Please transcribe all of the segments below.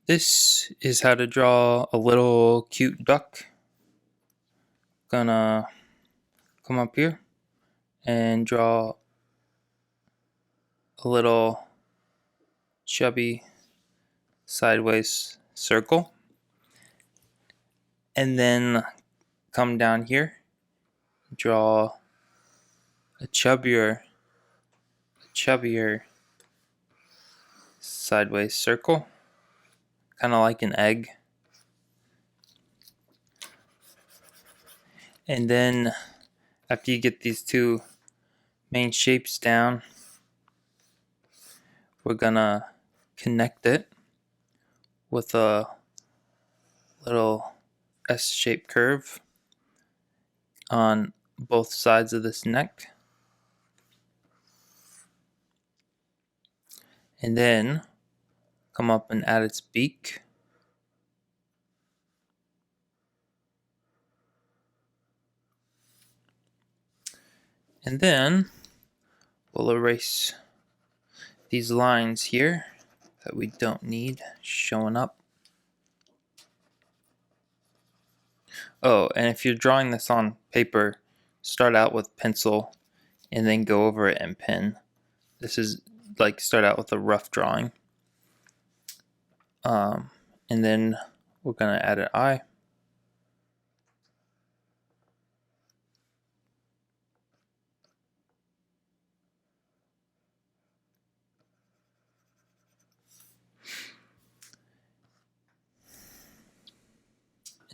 This is how to draw a little cute duck. Gonna come up here and draw a little chubby sideways circle. And then come down here, draw a chubbier sideways circle, kind of like an egg. And then after you get these two main shapes down, we're gonna connect it with a little S-shaped curve on both sides of this neck. And then come up and add its beak. And then we'll erase these lines here that we don't need showing up. Oh, and if you're drawing this on paper, start out with pencil and then go over it and pen. This is like start out with a rough drawing. And then we're gonna add an eye.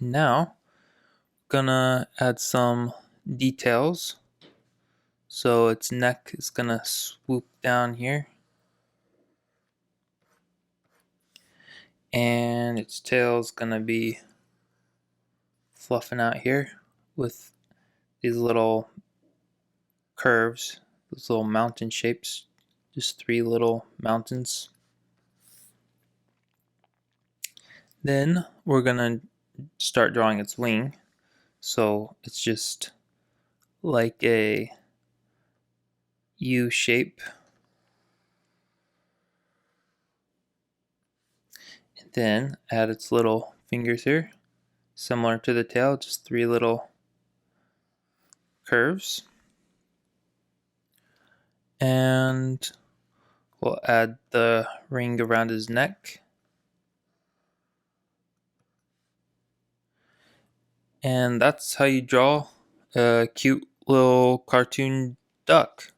And now, gonna add some details. So its neck is gonna swoop down here. And its tail is gonna be fluffing out here with these little curves, those little mountain shapes, just three little mountains. Then we're gonna start drawing its wing. So it's just like a U shape. And then add its little fingers here, similar to the tail, just three little curves. And we'll add the ring around his neck. And that's how you draw a cute little cartoon duck.